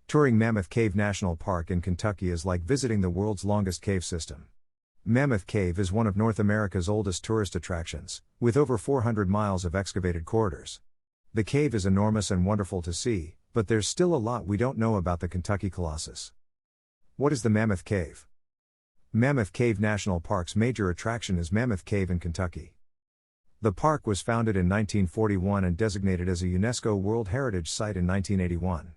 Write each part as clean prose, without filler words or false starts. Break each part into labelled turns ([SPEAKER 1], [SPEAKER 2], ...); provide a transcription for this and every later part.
[SPEAKER 1] Touring Mammoth Cave National Park in Kentucky is like visiting the world's longest cave system. Mammoth Cave is one of North America's oldest tourist attractions, with over 400 miles of excavated corridors. The cave is enormous and wonderful to see, but there's still a lot we don't know about the Kentucky Colossus. What is the Mammoth Cave? Mammoth Cave National Park's major attraction is Mammoth Cave in Kentucky. The park was founded in 1941 and designated as a UNESCO World Heritage Site in 1981.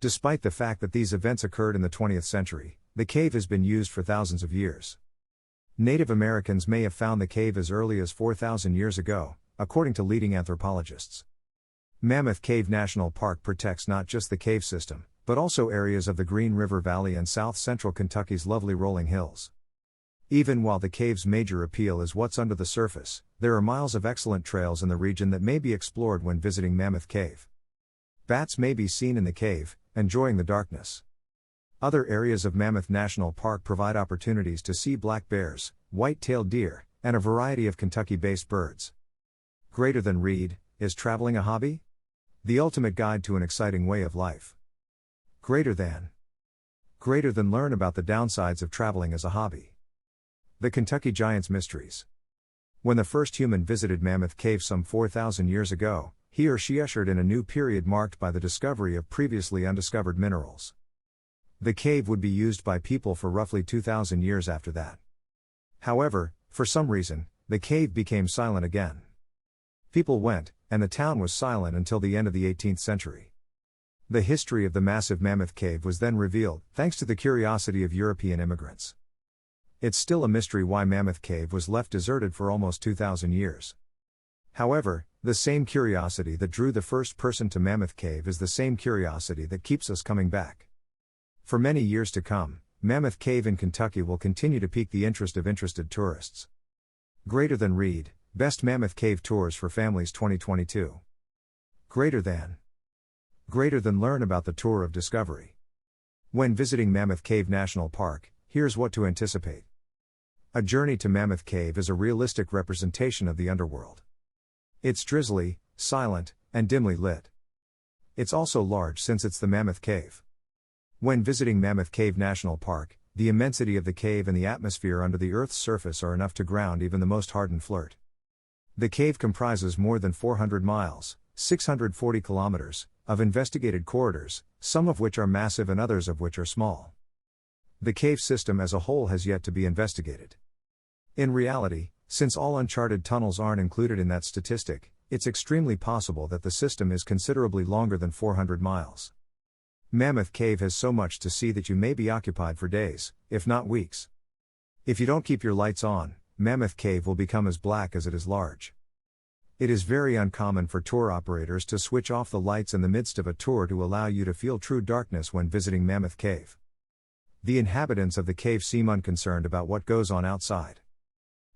[SPEAKER 1] Despite the fact that these events occurred in the 20th century, the cave has been used for thousands of years. Native Americans may have found the cave as early as 4,000 years ago, according to leading anthropologists. Mammoth Cave National Park protects not just the cave system, but also areas of the Green River Valley and south-central Kentucky's lovely rolling hills. Even while the cave's major appeal is what's under the surface, there are miles of excellent trails in the region that may be explored when visiting Mammoth Cave. Bats may be seen in the cave, enjoying the darkness. Other areas of Mammoth National Park provide opportunities to see black bears, white-tailed deer, and a variety of Kentucky-based birds. Greater than read, is traveling a hobby? The ultimate guide to an exciting way of life. Greater than learn about the downsides of traveling as a hobby. The Kentucky Giants Mysteries. When the first human visited Mammoth Cave some 4,000 years ago, he or she ushered in a new period marked by the discovery of previously undiscovered minerals. The cave would be used by people for roughly 2,000 years after that. However, for some reason, the cave became silent again. People went, and the town was silent until the end of the 18th century. The history of the massive Mammoth Cave was then revealed, thanks to the curiosity of European immigrants. It's still a mystery why Mammoth Cave was left deserted for almost 2,000 years. However, the same curiosity that drew the first person to Mammoth Cave is the same curiosity that keeps us coming back. For many years to come, Mammoth Cave in Kentucky will continue to pique the interest of interested tourists. Greater than read, Best Mammoth Cave Tours for Families 2022. Greater than learn about the tour of discovery. When visiting Mammoth Cave National Park, here's what to anticipate. A journey to Mammoth Cave is a realistic representation of the underworld. It's drizzly, silent, and dimly lit. It's also large since it's the Mammoth Cave. When visiting Mammoth Cave National Park, the immensity of the cave and the atmosphere under the Earth's surface are enough to ground even the most hardened flirt. The cave comprises more than 400 miles, 640 kilometers, of investigated corridors, some of which are massive and others of which are small. The cave system as a whole has yet to be investigated. In reality, since all uncharted tunnels aren't included in that statistic, it's extremely possible that the system is considerably longer than 400 miles. Mammoth Cave has so much to see that you may be occupied for days, if not weeks. If you don't keep your lights on, Mammoth Cave will become as black as it is large. It is very uncommon for tour operators to switch off the lights in the midst of a tour to allow you to feel true darkness when visiting Mammoth Cave. The inhabitants of the cave seem unconcerned about what goes on outside.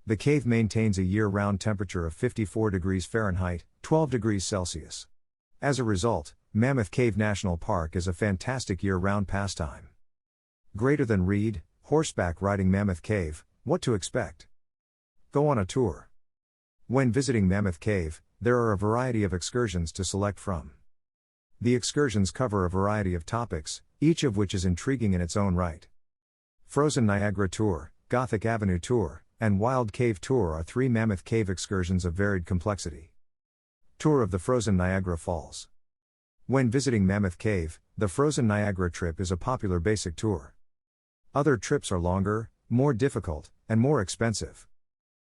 [SPEAKER 1] The cave maintains a year-round temperature of 54 degrees Fahrenheit, 12 degrees Celsius. As a result, Mammoth Cave National Park is a fantastic year-round pastime. Greater than read, horseback riding Mammoth Cave, what to expect. Go on a tour. When visiting Mammoth Cave, there are a variety of excursions to select from. The excursions cover a variety of topics, each of which is intriguing in its own right. Frozen Niagara Tour, Gothic Avenue Tour, and Wild Cave Tour are 3 Mammoth Cave excursions of varied complexity. Tour of the Frozen Niagara Falls. When visiting Mammoth Cave, the Frozen Niagara trip is a popular basic tour. Other trips are longer, more difficult, and more expensive.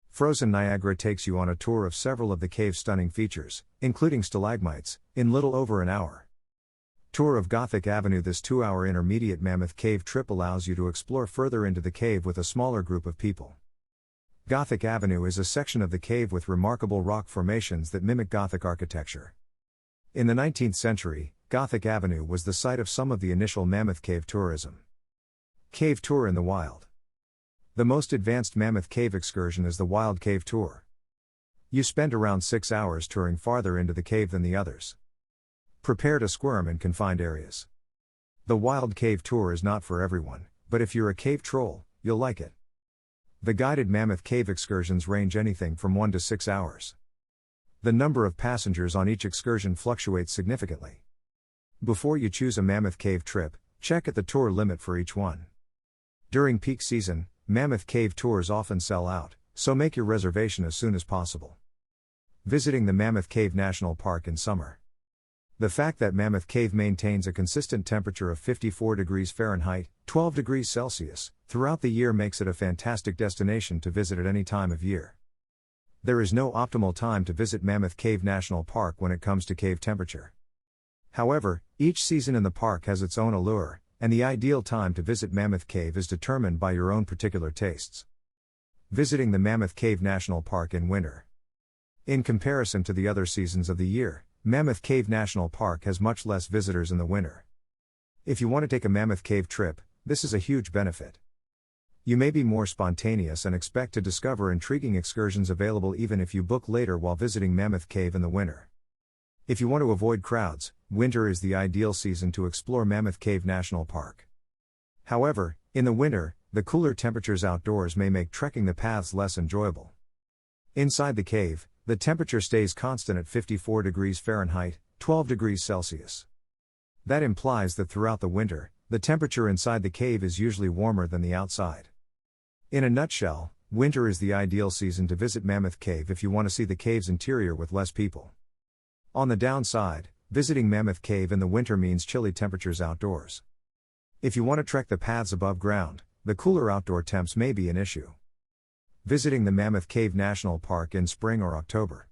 [SPEAKER 1] Frozen Niagara takes you on a tour of several of the cave's stunning features, including stalagmites, in little over an hour. Tour of Gothic Avenue. This 2-hour intermediate Mammoth Cave trip allows you to explore further into the cave with a smaller group of people. Gothic Avenue is a section of the cave with remarkable rock formations that mimic Gothic architecture. In the 19th century, Gothic Avenue was the site of some of the initial Mammoth Cave tourism. Cave Tour in the Wild. The most advanced Mammoth Cave excursion is the Wild Cave Tour. You spend around 6 hours touring farther into the cave than the others. Prepare to squirm in confined areas. The Wild Cave Tour is not for everyone, but if you're a cave troll, you'll like it. The guided Mammoth Cave excursions range anything from 1 to 6 hours. The number of passengers on each excursion fluctuates significantly. Before you choose a Mammoth Cave trip, check at the tour limit for each one. During peak season, Mammoth Cave tours often sell out, so make your reservation as soon as possible. Visiting the Mammoth Cave National Park in summer. The fact that Mammoth Cave maintains a consistent temperature of 54 degrees Fahrenheit, 12 degrees Celsius, throughout the year makes it a fantastic destination to visit at any time of year. There is no optimal time to visit Mammoth Cave National Park when it comes to cave temperature. However, each season in the park has its own allure, and the ideal time to visit Mammoth Cave is determined by your own particular tastes. Visiting the Mammoth Cave National Park in winter. In comparison to the other seasons of the year, Mammoth Cave National Park has much less visitors in the winter. If you want to take a Mammoth Cave trip, this is a huge benefit. You may be more spontaneous and expect to discover intriguing excursions available even if you book later while visiting Mammoth Cave in the winter. If you want to avoid crowds, winter is the ideal season to explore Mammoth Cave National Park. However, in the winter, the cooler temperatures outdoors may make trekking the paths less enjoyable. Inside the cave, the temperature stays constant at 54 degrees Fahrenheit, 12 degrees Celsius. That implies that throughout the winter, the temperature inside the cave is usually warmer than the outside. In a nutshell, winter is the ideal season to visit Mammoth Cave if you want to see the cave's interior with less people. On the downside, visiting Mammoth Cave in the winter means chilly temperatures outdoors. If you want to trek the paths above ground, the cooler outdoor temps may be an issue. Visiting the Mammoth Cave National Park in spring or October.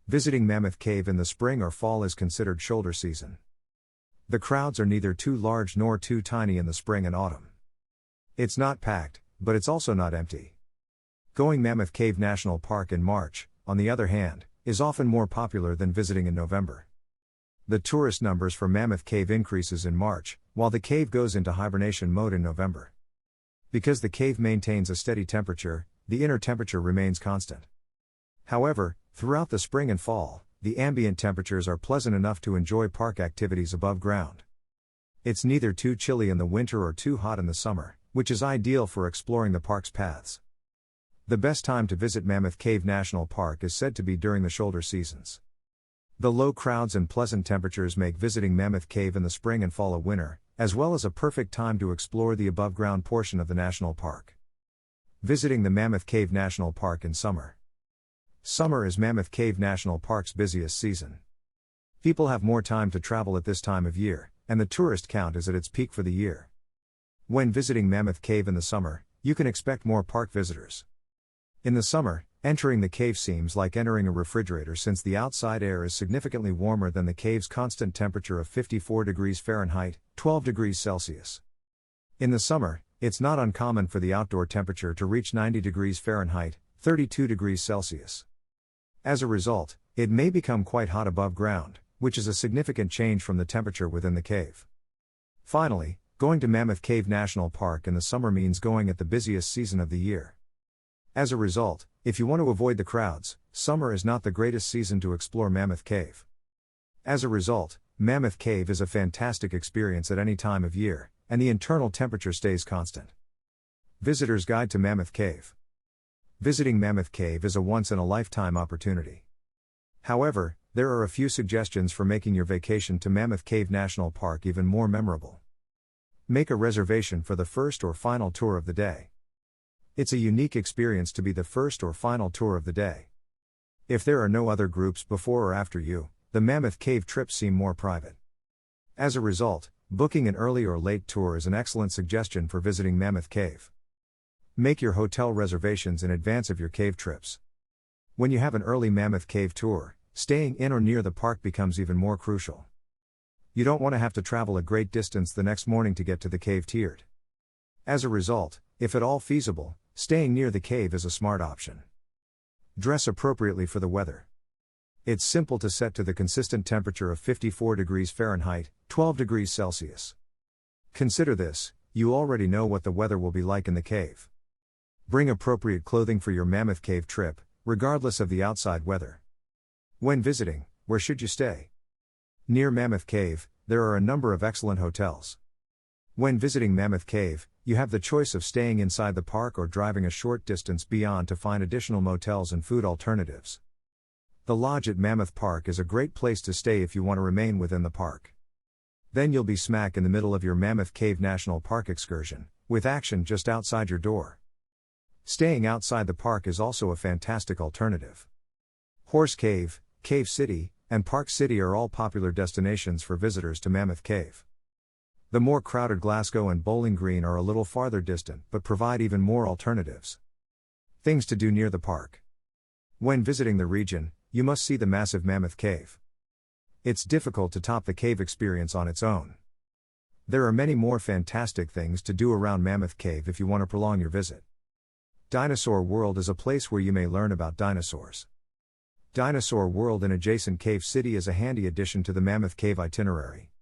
[SPEAKER 1] Visiting Mammoth Cave in the spring or fall is considered shoulder season. The crowds are neither too large nor too tiny in the spring and autumn. It's not packed, but it's also not empty. Going Mammoth Cave National Park in March, on the other hand, is often more popular than visiting in November. The tourist numbers for Mammoth Cave increases in March, while the cave goes into hibernation mode in November. Because the cave maintains a steady temperature, the inner temperature remains constant. However, throughout the spring and fall, the ambient temperatures are pleasant enough to enjoy park activities above ground. It's neither too chilly in the winter or too hot in the summer, which is ideal for exploring the park's paths. The best time to visit Mammoth Cave National Park is said to be during the shoulder seasons. The low crowds and pleasant temperatures make visiting Mammoth Cave in the spring and fall a winner, as well as a perfect time to explore the above-ground portion of the national park. Visiting the Mammoth Cave National Park in summer. Summer is Mammoth Cave National Park's busiest season. People have more time to travel at this time of year, and the tourist count is at its peak for the year. When visiting Mammoth Cave in the summer, you can expect more park visitors. In the summer, entering the cave seems like entering a refrigerator since the outside air is significantly warmer than the cave's constant temperature of 54 degrees Fahrenheit, 12 degrees Celsius. In the summer, it's not uncommon for the outdoor temperature to reach 90 degrees Fahrenheit, 32 degrees Celsius. As a result, it may become quite hot above ground, which is a significant change from the temperature within the cave. Finally, going to Mammoth Cave National Park in the summer means going at the busiest season of the year. As a result, if you want to avoid the crowds, summer is not the greatest season to explore Mammoth Cave. As a result, Mammoth Cave is a fantastic experience at any time of year, and the internal temperature stays constant. Visitor's Guide to Mammoth Cave. Visiting Mammoth Cave is a once-in-a-lifetime opportunity. However, there are a few suggestions for making your vacation to Mammoth Cave National Park even more memorable. Make a reservation for the first or final tour of the day. It's a unique experience to be the first or final tour of the day. If there are no other groups before or after you, the Mammoth Cave trips seem more private. As a result, booking an early or late tour is an excellent suggestion for visiting Mammoth Cave. Make your hotel reservations in advance of your cave trips. When you have an early Mammoth Cave tour, staying in or near the park becomes even more crucial. You don't want to have to travel a great distance the next morning to get to the cave tiered. As a result, if at all feasible, staying near the cave is a smart option. Dress appropriately for the weather. It's simple to set to the consistent temperature of 54 degrees Fahrenheit, 12 degrees Celsius. Consider this, you already know what the weather will be like in the cave. Bring appropriate clothing for your Mammoth Cave trip, regardless of the outside weather. When visiting, where should you stay? Near Mammoth Cave, there are a number of excellent hotels. When visiting Mammoth Cave, you have the choice of staying inside the park or driving a short distance beyond to find additional motels and food alternatives. The lodge at Mammoth Park is a great place to stay if you want to remain within the park. Then you'll be smack in the middle of your Mammoth Cave National Park excursion, with action just outside your door. Staying outside the park is also a fantastic alternative. Horse Cave, Cave City, and Park City are all popular destinations for visitors to Mammoth Cave. The more crowded Glasgow and Bowling Green are a little farther distant but provide even more alternatives. Things to do near the park. When visiting the region, you must see the massive Mammoth Cave. It's difficult to top the cave experience on its own. There are many more fantastic things to do around Mammoth Cave if you want to prolong your visit. Dinosaur World is a place where you may learn about dinosaurs. Dinosaur World in adjacent Cave City is a handy addition to the Mammoth Cave itinerary.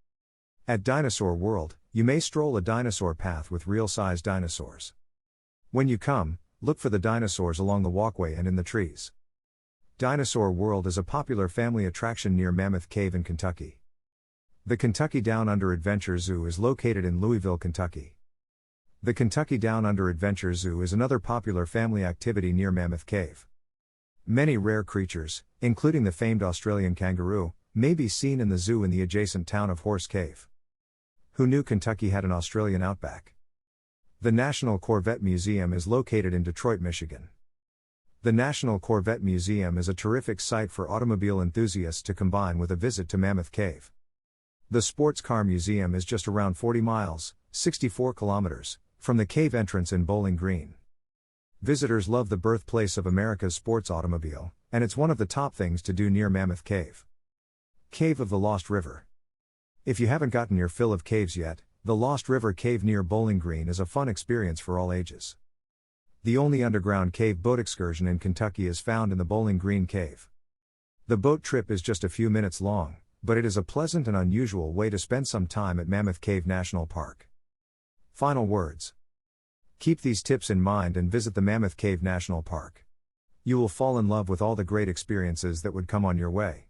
[SPEAKER 1] At Dinosaur World, you may stroll a dinosaur path with real-size dinosaurs. When you come, look for the dinosaurs along the walkway and in the trees. Dinosaur World is a popular family attraction near Mammoth Cave in Kentucky. The Kentucky Down Under Adventure Zoo is located in Louisville, Kentucky. The Kentucky Down Under Adventure Zoo is another popular family activity near Mammoth Cave. Many rare creatures, including the famed Australian kangaroo, may be seen in the zoo in the adjacent town of Horse Cave. Who knew Kentucky had an Australian outback? The National Corvette Museum is located in Detroit, Michigan. The National Corvette Museum is a terrific site for automobile enthusiasts to combine with a visit to Mammoth Cave. The Sports Car Museum is just around 40 miles, 64 kilometers, from the cave entrance in Bowling Green. Visitors love the birthplace of America's sports automobile, and it's one of the top things to do near Mammoth Cave. Cave of the Lost River. If you haven't gotten your fill of caves yet, the Lost River Cave near Bowling Green is a fun experience for all ages. The only underground cave boat excursion in Kentucky is found in the Bowling Green Cave. The boat trip is just a few minutes long, but it is a pleasant and unusual way to spend some time at Mammoth Cave National Park. Final words. Keep these tips in mind and visit the Mammoth Cave National Park. You will fall in love with all the great experiences that would come on your way.